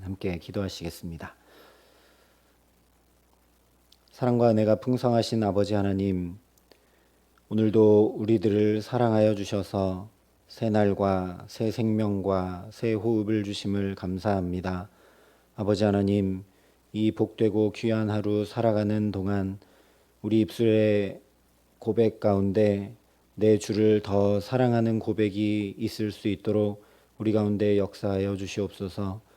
함께 기도하시겠습니다. 사랑과 은혜가 풍성하신 아버지 하나님, 오늘도 우리들을 사랑하여 주셔서 새 날과 새 생명과 새 호흡을 주심을 감사합니다. 아버지 하나님, 이 복되고 귀한 하루 살아가는 동안 우리 입술의 고백 가운데 내 주를 더 사랑하는 고백이 있을 수 있도록 우리 가운데 역사하여 주시옵소서.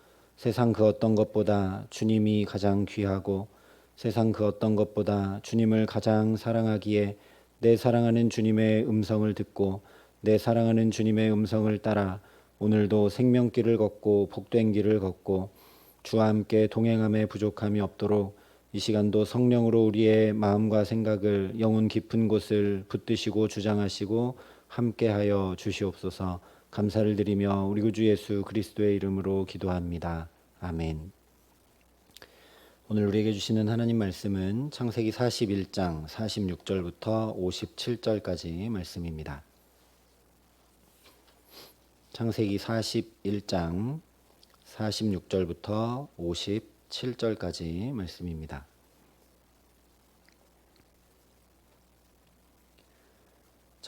세상 그 어떤 것보다 주님이 가장 귀하고 세상 그 어떤 것보다 주님을 가장 사랑하기에 내 사랑하는 주님의 음성을 듣고 내 사랑하는 주님의 음성을 따라 오늘도 생명길을 걷고 복된 길을 걷고 주와 함께 동행함에 부족함이 없도록 이 시간도 성령으로 우리의 마음과 생각을 영혼 깊은 곳을 붙드시고 주장하시고 함께하여 주시옵소서. 감사를 드리며 우리 구주 예수 그리스도의 이름으로 기도합니다. 아멘. 오늘 우리에게 주시는 하나님 말씀은 창세기 41장 46절부터 57절까지 말씀입니다. 창세기 41장 46절부터 57절까지 말씀입니다.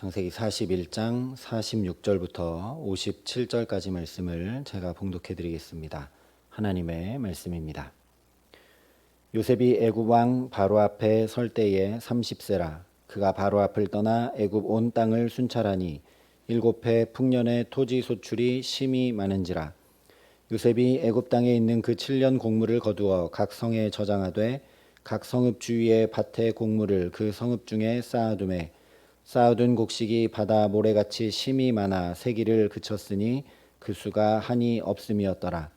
창세기 41장 46절부터 57절까지 말씀을 제가 봉독해 드리겠습니다. 하나님의 말씀입니다. 요셉이 애굽 왕 바로 앞에 설 때에 30세라. 그가 바로 앞을 떠나 애굽 온 땅을 순찰하니 7해 풍년의 토지 소출이 심히 많은지라. 요셉이 애굽 땅에 있는 그 7년 곡물을 거두어 각 성에 저장하되 각 성읍 주위의 밭의 곡물을 그 성읍 중에 쌓아두매 쌓아둔 곡식이 바다 모래같이 심히 많아 세기를 그쳤으니 그 수가 한이 없음이었더라.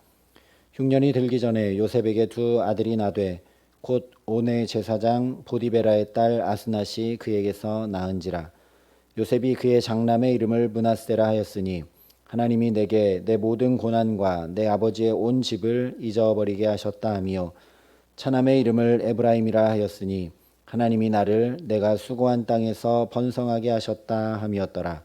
흉년이 들기 전에 요셉에게 두 아들이 나되 곧 온의 제사장 보디베라의 딸 아스낫이 그에게서 낳은지라. 요셉이 그의 장남의 이름을 므낫세라 하였으니 하나님이 내게 내 모든 고난과 내 아버지의 온 집을 잊어버리게 하셨다 하며 차남의 이름을 에브라임이라 하였으니 하나님이 나를 내가 수고한 땅에서 번성하게 하셨다 함이었더라.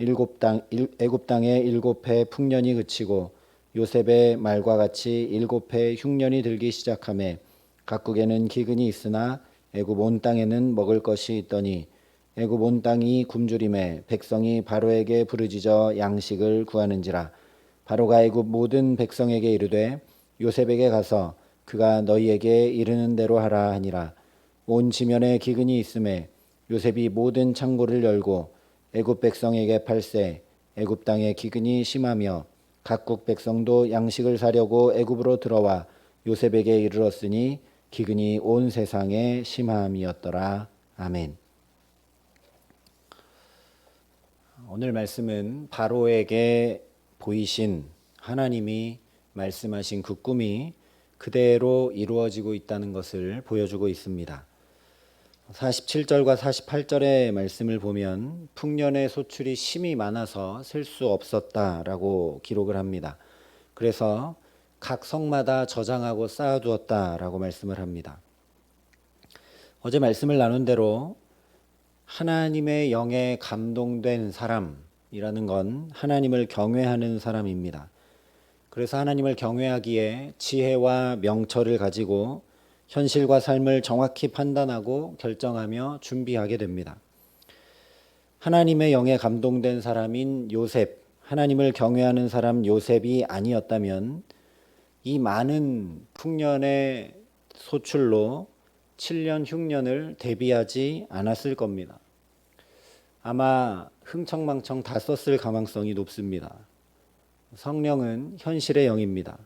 애굽 땅에 7해 풍년이 그치고 요셉의 말과 같이 7해 흉년이 들기 시작하매 각국에는 기근이 있으나 애굽 온 땅에는 먹을 것이 있더니 애굽 온 땅이 굶주림에 백성이 바로에게 부르짖어 양식을 구하는지라. 바로가 애굽 모든 백성에게 이르되 요셉에게 가서 그가 너희에게 이르는 대로 하라 하니라. 온 지면에 기근이 있음에 요셉이 모든 창고를 열고 애굽 백성에게 팔세. 애굽 땅에 기근이 심하며 각국 백성도 양식을 사려고 애굽으로 들어와 요셉에게 이르렀으니 기근이 온 세상에 심함이었더라. 아멘. 오늘 말씀은 바로에게 보이신 하나님이 말씀하신 그 꿈이 그대로 이루어지고 있다는 것을 보여주고 있습니다. 47절과 48절의 말씀을 보면 풍년의 소출이 심히 많아서 셀 수 없었다라고 기록을 합니다. 그래서 각 성마다 저장하고 쌓아두었다라고 말씀을 합니다. 어제 말씀을 나눈 대로 하나님의 영에 감동된 사람이라는 건 하나님을 경외하는 사람입니다. 그래서 하나님을 경외하기에 지혜와 명철을 가지고 현실과 삶을 정확히 판단하고 결정하며 준비하게 됩니다. 하나님의 영에 감동된 사람인 요셉, 하나님을 경외하는 사람 요셉이 아니었다면 이 많은 풍년의 소출로 7년 흉년을 대비하지 않았을 겁니다. 아마 흥청망청 다 썼을 가능성이 높습니다. 성령은 현실의 영입니다.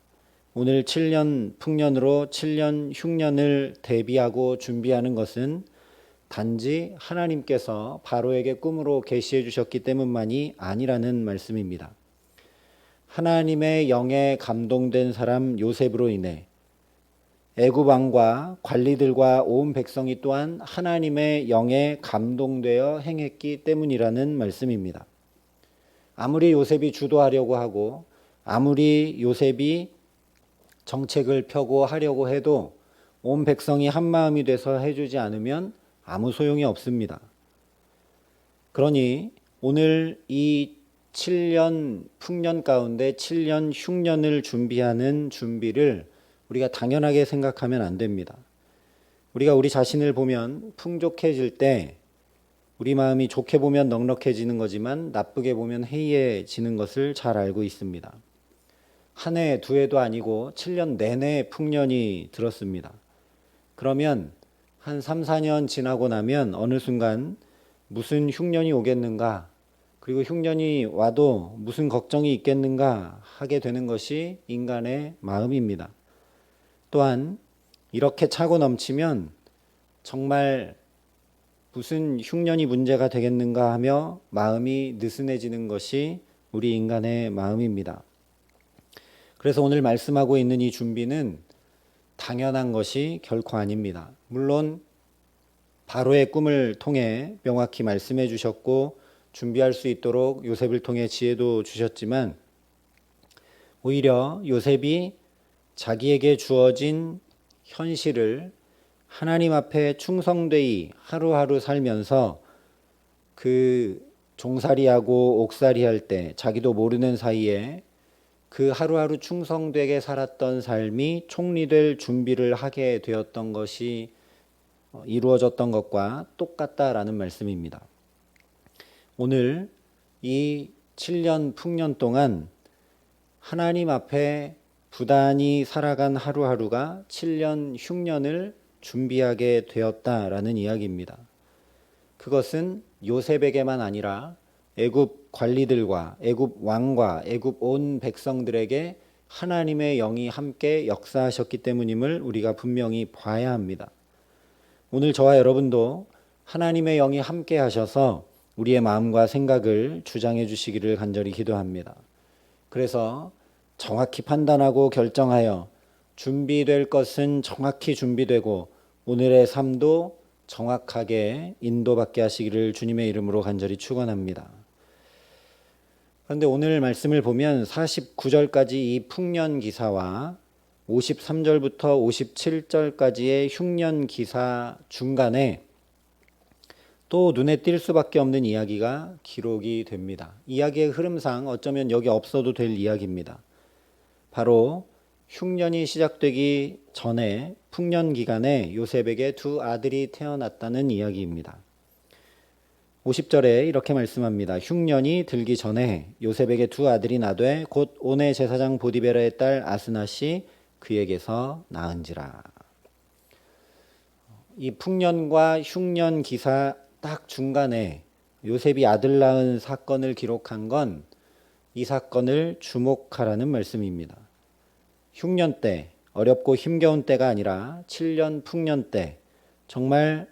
오늘 7년 풍년으로 7년 흉년을 대비하고 준비하는 것은 단지 하나님께서 바로에게 꿈으로 계시해 주셨기 때문만이 아니라는 말씀입니다. 하나님의 영에 감동된 사람 요셉으로 인해 애굽 왕과 관리들과 온 백성이 또한 하나님의 영에 감동되어 행했기 때문이라는 말씀입니다. 아무리 요셉이 주도하려고 하고 아무리 요셉이 정책을 펴고 하려고 해도 온 백성이 한마음이 돼서 해주지 않으면 아무 소용이 없습니다. 그러니 오늘 이 7년 풍년 가운데 7년 흉년을 준비하는 준비를 우리가 당연하게 생각하면 안 됩니다. 우리가 우리 자신을 보면 풍족해질 때 우리 마음이 좋게 보면 넉넉해지는 거지만 나쁘게 보면 해이해지는 것을 잘 알고 있습니다. 한 해, 두 해도 아니고 7년 내내 풍년이 들었습니다. 그러면 한 3, 4년 지나고 나면 어느 순간 무슨 흉년이 오겠는가, 그리고 흉년이 와도 무슨 걱정이 있겠는가 하게 되는 것이 인간의 마음입니다. 또한 이렇게 차고 넘치면 정말 무슨 흉년이 문제가 되겠는가 하며 마음이 느슨해지는 것이 우리 인간의 마음입니다. 그래서 오늘 말씀하고 있는 이 준비는 당연한 것이 결코 아닙니다. 물론 바로의 꿈을 통해 명확히 말씀해 주셨고 준비할 수 있도록 요셉을 통해 지혜도 주셨지만 오히려 요셉이 자기에게 주어진 현실을 하나님 앞에 충성되이 하루하루 살면서 그 종살이하고 옥살이 할 때 자기도 모르는 사이에 그 하루하루 충성되게 살았던 삶이 총리될 준비를 하게 되었던 것이 이루어졌던 것과 똑같다라는 말씀입니다. 오늘 이 7년 풍년 동안 하나님 앞에 부단히 살아간 하루하루가 7년 흉년을 준비하게 되었다라는 이야기입니다. 그것은 요셉에게만 아니라 애굽 관리들과 애굽 왕과 애굽 온 백성들에게 하나님의 영이 함께 역사하셨기 때문임을 우리가 분명히 봐야 합니다. 오늘 저와 여러분도 하나님의 영이 함께 하셔서 우리의 마음과 생각을 주장해 주시기를 간절히 기도합니다. 그래서 정확히 판단하고 결정하여 준비될 것은 정확히 준비되고 오늘의 삶도 정확하게 인도받게 하시기를 주님의 이름으로 간절히 축원합니다. 그런데 오늘 말씀을 보면 49절까지 이 풍년 기사와 53절부터 57절까지의 흉년 기사 중간에 또 눈에 띌 수밖에 없는 이야기가 기록이 됩니다. 이야기의 흐름상 어쩌면 여기 없어도 될 이야기입니다. 바로 흉년이 시작되기 전에 풍년 기간에 요셉에게 두 아들이 태어났다는 이야기입니다. 50절에 이렇게 말씀합니다. 흉년이 들기 전에 요셉에게 두 아들이 나되 곧 온의 제사장 보디베라의 딸 아스낫이 그에게서 낳은지라. 이 풍년과 흉년 기사 딱 중간에 요셉이 아들 낳은 사건을 기록한 건 이 사건을 주목하라는 말씀입니다. 흉년 때, 어렵고 힘겨운 때가 아니라 7년 풍년 때, 정말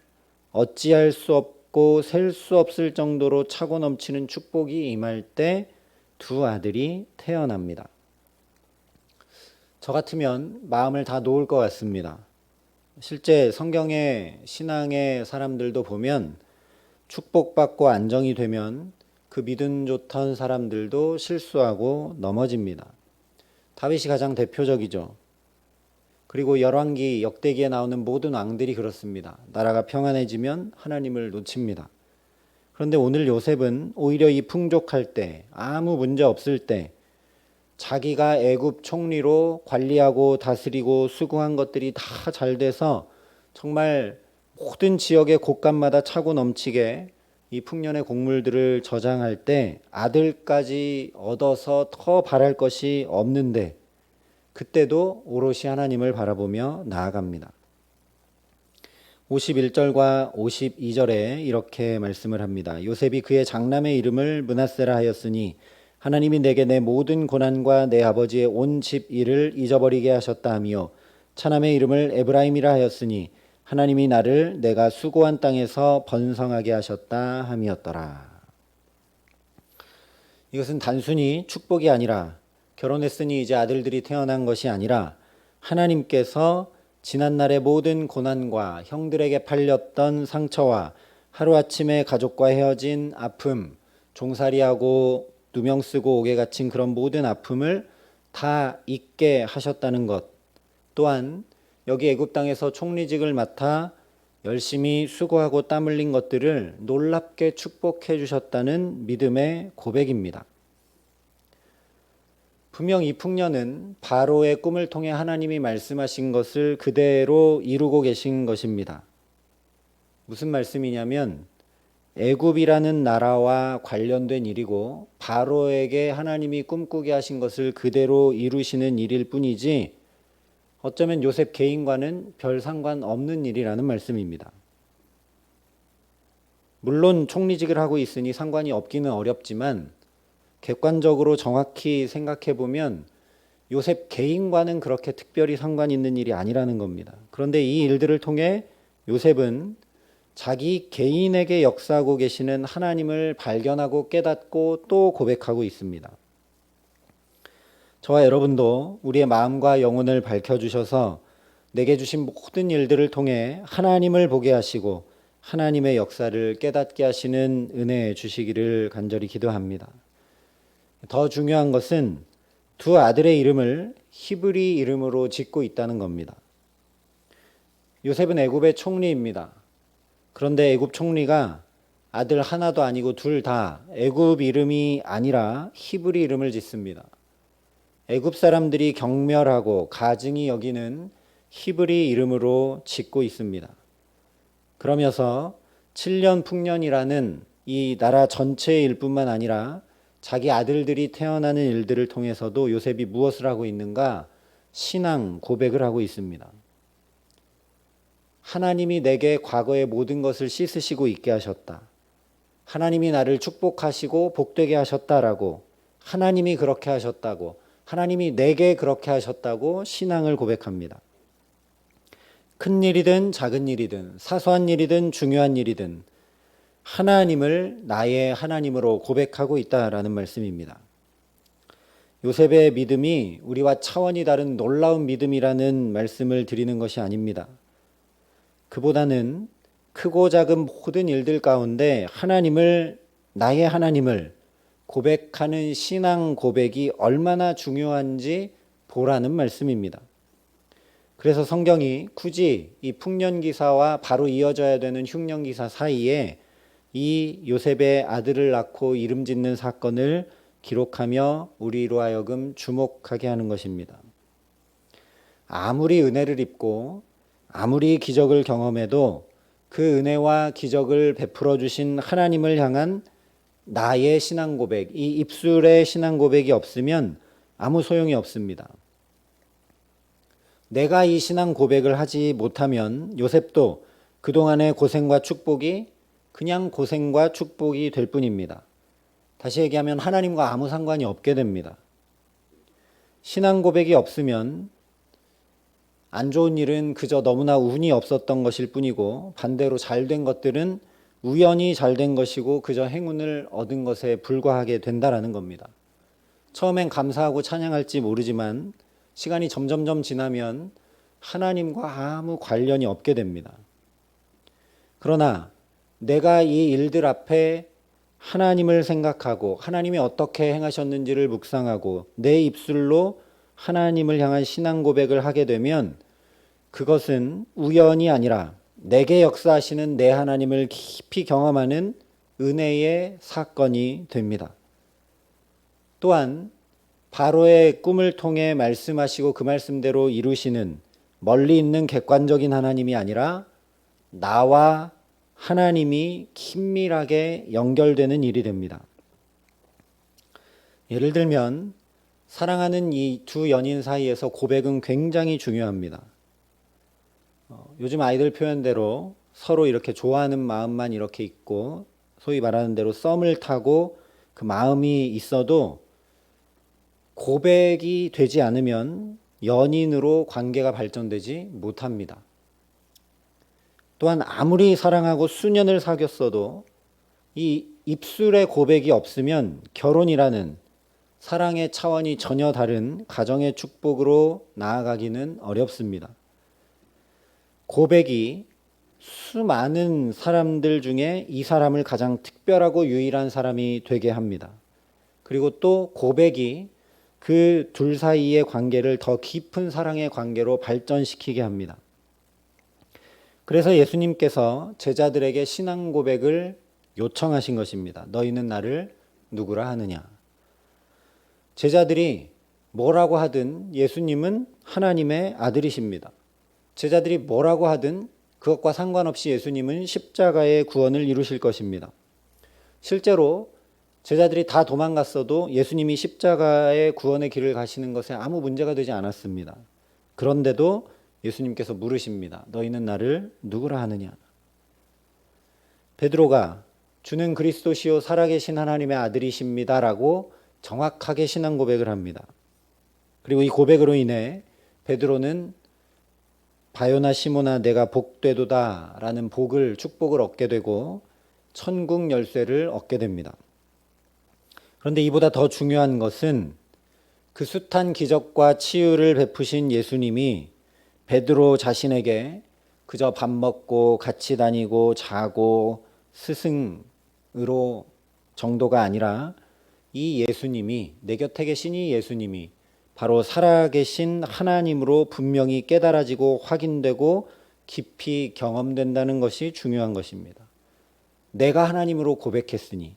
어찌할 수 없고 셀 수 없을 정도로 차고 넘치는 축복이 임할 때 두 아들이 태어납니다. 저 같으면 마음을 다 놓을 것 같습니다. 실제 성경의 신앙의 사람들도 보면 축복받고 안정이 되면 그 믿음 좋던 사람들도 실수하고 넘어집니다. 다윗이 가장 대표적이죠. 그리고 열왕기, 역대기에 나오는 모든 왕들이 그렇습니다. 나라가 평안해지면 하나님을 놓칩니다. 그런데 오늘 요셉은 오히려 이 풍족할 때, 아무 문제 없을 때 자기가 애굽 총리로 관리하고 다스리고 수고한 것들이 다 잘 돼서 정말 모든 지역의 곳간마다 차고 넘치게 이 풍년의 곡물들을 저장할 때 아들까지 얻어서 더 바랄 것이 없는데 그때도 오롯이 하나님을 바라보며 나아갑니다. 51절과 52절에 이렇게 말씀을 합니다. 요셉이 그의 장남의 이름을 므낫세라 하였으니 하나님이 내게 내 모든 고난과 내 아버지의 온 집 일을 잊어버리게 하셨다 하며 차남의 이름을 에브라임이라 하였으니 하나님이 나를 내가 수고한 땅에서 번성하게 하셨다 함이었더라. 이것은 단순히 축복이 아니라 결혼했으니 이제 아들들이 태어난 것이 아니라 하나님께서 지난날의 모든 고난과 형들에게 팔렸던 상처와 하루아침에 가족과 헤어진 아픔, 종살이하고 누명 쓰고 옥에 갇힌 그런 모든 아픔을 다 잊게 하셨다는 것, 또한 여기 애굽 땅에서 총리직을 맡아 열심히 수고하고 땀 흘린 것들을 놀랍게 축복해 주셨다는 믿음의 고백입니다. 분명 이 풍년은 바로의 꿈을 통해 하나님이 말씀하신 것을 그대로 이루고 계신 것입니다. 무슨 말씀이냐면 애굽이라는 나라와 관련된 일이고 바로에게 하나님이 꿈꾸게 하신 것을 그대로 이루시는 일일 뿐이지 어쩌면 요셉 개인과는 별 상관없는 일이라는 말씀입니다. 물론 총리직을 하고 있으니 상관이 없기는 어렵지만 객관적으로 정확히 생각해 보면 요셉 개인과는 그렇게 특별히 상관 있는 일이 아니라는 겁니다. 그런데 이 일들을 통해 요셉은 자기 개인에게 역사하고 계시는 하나님을 발견하고 깨닫고 또 고백하고 있습니다. 저와 여러분도 우리의 마음과 영혼을 밝혀주셔서 내게 주신 모든 일들을 통해 하나님을 보게 하시고 하나님의 역사를 깨닫게 하시는 은혜 주시기를 간절히 기도합니다. 더 중요한 것은 두 아들의 이름을 히브리 이름으로 짓고 있다는 겁니다. 요셉은 애굽의 총리입니다. 그런데 애굽 총리가 아들 하나도 아니고 둘 다 애굽 이름이 아니라 히브리 이름을 짓습니다. 애굽 사람들이 경멸하고 가증히 여기는 히브리 이름으로 짓고 있습니다. 그러면서 7년 풍년이라는 이 나라 전체의 일뿐만 아니라 자기 아들들이 태어나는 일들을 통해서도 요셉이 무엇을 하고 있는가? 신앙 고백을 하고 있습니다. 하나님이 내게 과거의 모든 것을 씻으시고 있게 하셨다. 하나님이 나를 축복하시고 복되게 하셨다라고, 하나님이 그렇게 하셨다고, 하나님이 내게 그렇게 하셨다고 신앙을 고백합니다. 큰 일이든 작은 일이든 사소한 일이든 중요한 일이든 하나님을 나의 하나님으로 고백하고 있다라는 말씀입니다. 요셉의 믿음이 우리와 차원이 다른 놀라운 믿음이라는 말씀을 드리는 것이 아닙니다. 그보다는 크고 작은 모든 일들 가운데 하나님을, 나의 하나님을 고백하는 신앙 고백이 얼마나 중요한지 보라는 말씀입니다. 그래서 성경이 굳이 이 풍년기사와 바로 이어져야 되는 흉년기사 사이에 이 요셉의 아들을 낳고 이름 짓는 사건을 기록하며 우리로 하여금 주목하게 하는 것입니다. 아무리 은혜를 입고 아무리 기적을 경험해도 그 은혜와 기적을 베풀어 주신 하나님을 향한 나의 신앙 고백, 이 입술의 신앙 고백이 없으면 아무 소용이 없습니다. 내가 이 신앙 고백을 하지 못하면 요셉도 그동안의 고생과 축복이 그냥 고생과 축복이 될 뿐입니다. 다시 얘기하면 하나님과 아무 상관이 없게 됩니다. 신앙 고백이 없으면 안 좋은 일은 그저 너무나 운이 없었던 것일 뿐이고 반대로 잘된 것들은 우연히 잘된 것이고 그저 행운을 얻은 것에 불과하게 된다라는 겁니다. 처음엔 감사하고 찬양할지 모르지만 시간이 점점점 지나면 하나님과 아무 관련이 없게 됩니다. 그러나 내가 이 일들 앞에 하나님을 생각하고 하나님이 어떻게 행하셨는지를 묵상하고 내 입술로 하나님을 향한 신앙 고백을 하게 되면 그것은 우연이 아니라 내게 역사하시는 내 하나님을 깊이 경험하는 은혜의 사건이 됩니다. 또한 바로의 꿈을 통해 말씀하시고 그 말씀대로 이루시는 멀리 있는 객관적인 하나님이 아니라 나와 하나님이 긴밀하게 연결되는 일이 됩니다. 예를 들면 사랑하는 이 두 연인 사이에서 고백은 굉장히 중요합니다. 요즘 아이들 표현대로 서로 이렇게 좋아하는 마음만 이렇게 있고 소위 말하는 대로 썸을 타고 그 마음이 있어도 고백이 되지 않으면 연인으로 관계가 발전되지 못합니다. 또한 아무리 사랑하고 수년을 사귀었어도 이 입술의 고백이 없으면 결혼이라는 사랑의 차원이 전혀 다른 가정의 축복으로 나아가기는 어렵습니다. 고백이 수많은 사람들 중에 이 사람을 가장 특별하고 유일한 사람이 되게 합니다. 그리고 또 고백이 그 둘 사이의 관계를 더 깊은 사랑의 관계로 발전시키게 합니다. 그래서 예수님께서 제자들에게 신앙 고백을 요청하신 것입니다. 너희는 나를 누구라 하느냐? 제자들이 뭐라고 하든 예수님은 하나님의 아들이십니다. 제자들이 뭐라고 하든 그것과 상관없이 예수님은 십자가의 구원을 이루실 것입니다. 실제로 제자들이 다 도망갔어도 예수님이 십자가의 구원의 길을 가시는 것에 아무 문제가 되지 않았습니다. 그런데도 예수님께서 물으십니다. 너희는 나를 누구라 하느냐? 베드로가 주는 그리스도시요 살아계신 하나님의 아들이십니다라고 정확하게 신앙 고백을 합니다. 그리고 이 고백으로 인해 베드로는 바요나 시모나 내가 복되도다 라는 축복을 얻게 되고 천국 열쇠를 얻게 됩니다. 그런데 이보다 더 중요한 것은 그 숱한 기적과 치유를 베푸신 예수님이 베드로 자신에게 그저 밥 먹고 같이 다니고 자고 스승으로 정도가 아니라 이 예수님이, 내 곁에 계신 이 예수님이 바로 살아계신 하나님으로 분명히 깨달아지고 확인되고 깊이 경험된다는 것이 중요한 것입니다. 내가 하나님으로 고백했으니,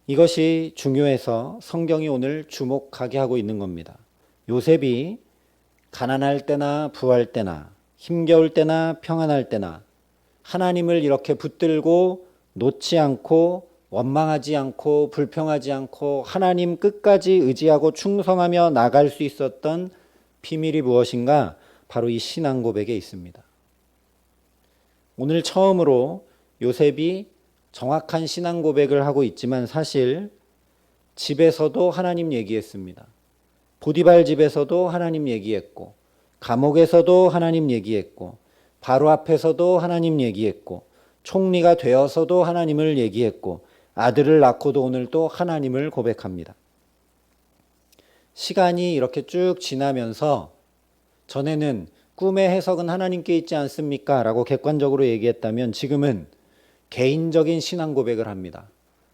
이것이 중요해서 성경이 오늘 주목하게 하고 있는 겁니다. 요셉이 가난할 때나 부할 때나 힘겨울 때나 평안할 때나 하나님을 이렇게 붙들고 놓지 않고 원망하지 않고 불평하지 않고 하나님 끝까지 의지하고 충성하며 나갈 수 있었던 비밀이 무엇인가? 바로 이 신앙 고백에 있습니다. 오늘 처음으로 요셉이 정확한 신앙 고백을 하고 있지만 사실 집에서도 하나님 얘기했습니다. 보디발 집에서도 하나님 얘기했고, 감옥에서도 하나님 얘기했고, 바로 앞에서도 하나님 얘기했고, 총리가 되어서도 하나님을 얘기했고, 아들을 낳고도 오늘 또 하나님을 고백합니다. 시간이 이렇게 쭉 지나면서 전에는 꿈의 해석은 하나님께 있지 않습니까? 라고 객관적으로 얘기했다면 지금은 개인적인 신앙 고백을 합니다.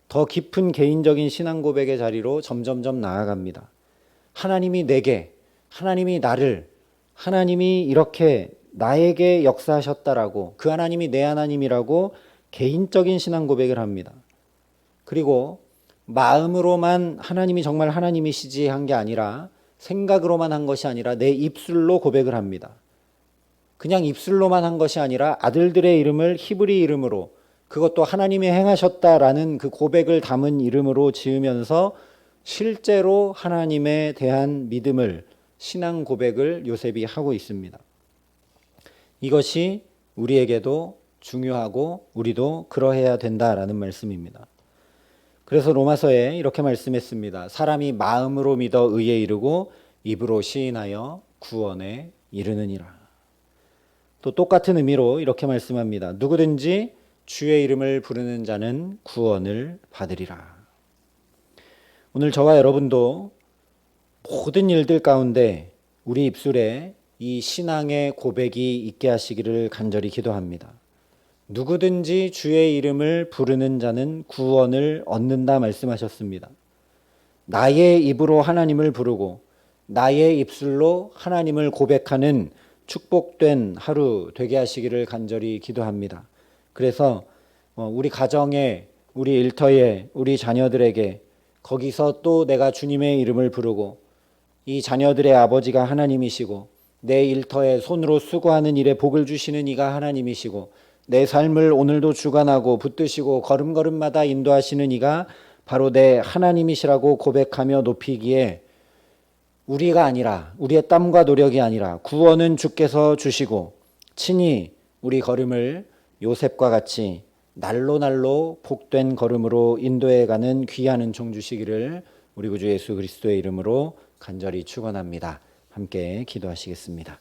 더 깊은 개인적인 신앙 고백의 자리로 점점점 나아갑니다. 하나님이 내게, 하나님이 나를, 하나님이 이렇게 나에게 역사하셨다라고, 그 하나님이 내 하나님이라고 개인적인 신앙 고백을 합니다. 그리고 마음으로만 하나님이 정말 하나님이시지 한 게 아니라, 생각으로만 한 것이 아니라 내 입술로 고백을 합니다. 그냥 입술로만 한 것이 아니라 아들들의 이름을 히브리 이름으로, 그것도 하나님이 행하셨다라는 그 고백을 담은 이름으로 지으면서 실제로 하나님에 대한 믿음을, 신앙 고백을 요셉이 하고 있습니다. 이것이 우리에게도 중요하고 우리도 그러해야 된다라는 말씀입니다. 그래서 로마서에 이렇게 말씀했습니다. 사람이 마음으로 믿어 의에 이르고 입으로 시인하여 구원에 이르느니라. 또 똑같은 의미로 이렇게 말씀합니다. 누구든지 주의 이름을 부르는 자는 구원을 받으리라. 오늘 저와 여러분도 모든 일들 가운데 우리 입술에 이 신앙의 고백이 있게 하시기를 간절히 기도합니다. 누구든지 주의 이름을 부르는 자는 구원을 얻는다 말씀하셨습니다. 나의 입으로 하나님을 부르고 나의 입술로 하나님을 고백하는 축복된 하루 되게 하시기를 간절히 기도합니다. 그래서 우리 가정에, 우리 일터에, 우리 자녀들에게 거기서 또 내가 주님의 이름을 부르고 이 자녀들의 아버지가 하나님이시고 내 일터에 손으로 수고하는 일에 복을 주시는 이가 하나님이시고 내 삶을 오늘도 주관하고 붙드시고 걸음걸음마다 인도하시는 이가 바로 내 하나님이시라고 고백하며 높이기에 우리가 아니라, 우리의 땀과 노력이 아니라 구원은 주께서 주시고 친히 우리 걸음을 요셉과 같이 날로 날로 복된 걸음으로 인도해가는 귀한 은총 주시기를 우리 구주 예수 그리스도의 이름으로 간절히 축원합니다. 함께 기도하시겠습니다.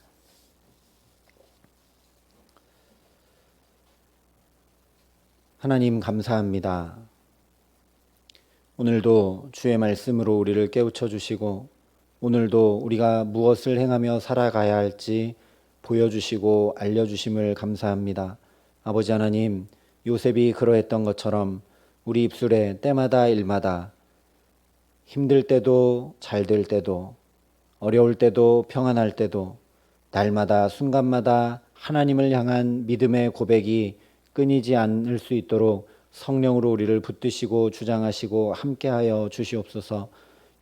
하나님 감사합니다. 오늘도 주의 말씀으로 우리를 깨우쳐 주시고 오늘도 우리가 무엇을 행하며 살아가야 할지 보여주시고 알려주심을 감사합니다. 아버지 하나님, 요셉이 그러했던 것처럼 우리 입술에 때마다 일마다 힘들 때도 잘 될 때도 어려울 때도 평안할 때도 날마다 순간마다 하나님을 향한 믿음의 고백이 끊이지 않을 수 있도록 성령으로 우리를 붙드시고 주장하시고 함께하여 주시옵소서.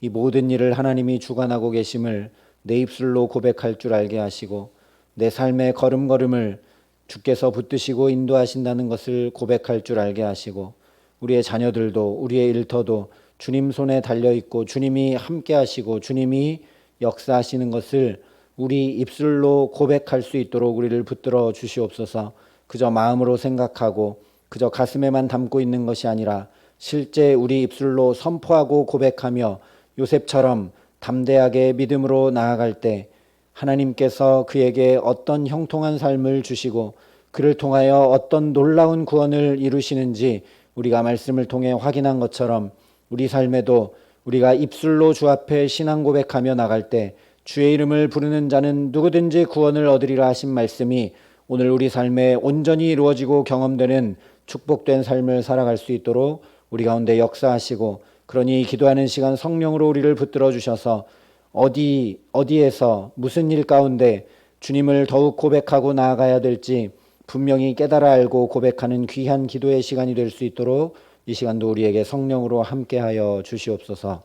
이 모든 일을 하나님이 주관하고 계심을 내 입술로 고백할 줄 알게 하시고 내 삶의 걸음걸음을 주께서 붙드시고 인도하신다는 것을 고백할 줄 알게 하시고 우리의 자녀들도 우리의 일터도 주님 손에 달려있고 주님이 함께 하시고 주님이 역사하시는 것을 우리 입술로 고백할 수 있도록 우리를 붙들어 주시옵소서. 그저 마음으로 생각하고 그저 가슴에만 담고 있는 것이 아니라 실제 우리 입술로 선포하고 고백하며 요셉처럼 담대하게 믿음으로 나아갈 때 하나님께서 그에게 어떤 형통한 삶을 주시고 그를 통하여 어떤 놀라운 구원을 이루시는지 우리가 말씀을 통해 확인한 것처럼 우리 삶에도 우리가 입술로 주 앞에 신앙 고백하며 나갈 때 주의 이름을 부르는 자는 누구든지 구원을 얻으리라 하신 말씀이 오늘 우리 삶에 온전히 이루어지고 경험되는 축복된 삶을 살아갈 수 있도록 우리 가운데 역사하시고, 그러니 기도하는 시간 성령으로 우리를 붙들어 주셔서 어디에서 무슨 일 가운데 주님을 더욱 고백하고 나아가야 될지 분명히 깨달아 알고 고백하는 귀한 기도의 시간이 될 수 있도록 이 시간도 우리에게 성령으로 함께하여 주시옵소서.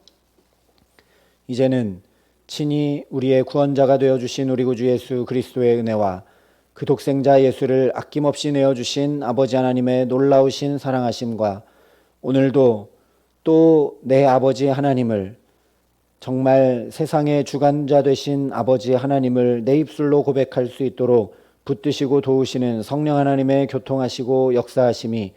이제는 친히 우리의 구원자가 되어주신 우리 구주 예수 그리스도의 은혜와 그 독생자 예수를 아낌없이 내어주신 아버지 하나님의 놀라우신 사랑하심과 오늘도 또 내 아버지 하나님을, 정말 세상의 주관자 되신 아버지 하나님을 내 입술로 고백할 수 있도록 붙드시고 도우시는 성령 하나님의 교통하시고 역사하심이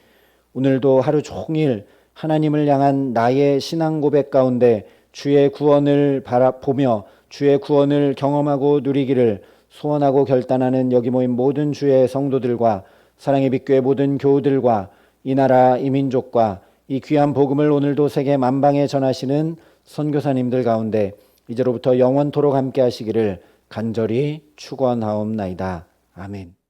오늘도 하루 종일 하나님을 향한 나의 신앙 고백 가운데 주의 구원을 바라보며 주의 구원을 경험하고 누리기를 소원하고 결단하는 여기 모인 모든 주의 성도들과 사랑의 빛교회 모든 교우들과 이 나라 이 민족과 이 귀한 복음을 오늘도 세계 만방에 전하시는 선교사님들 가운데 이제로부터 영원토록 함께 하시기를 간절히 축원하옵나이다. 아멘.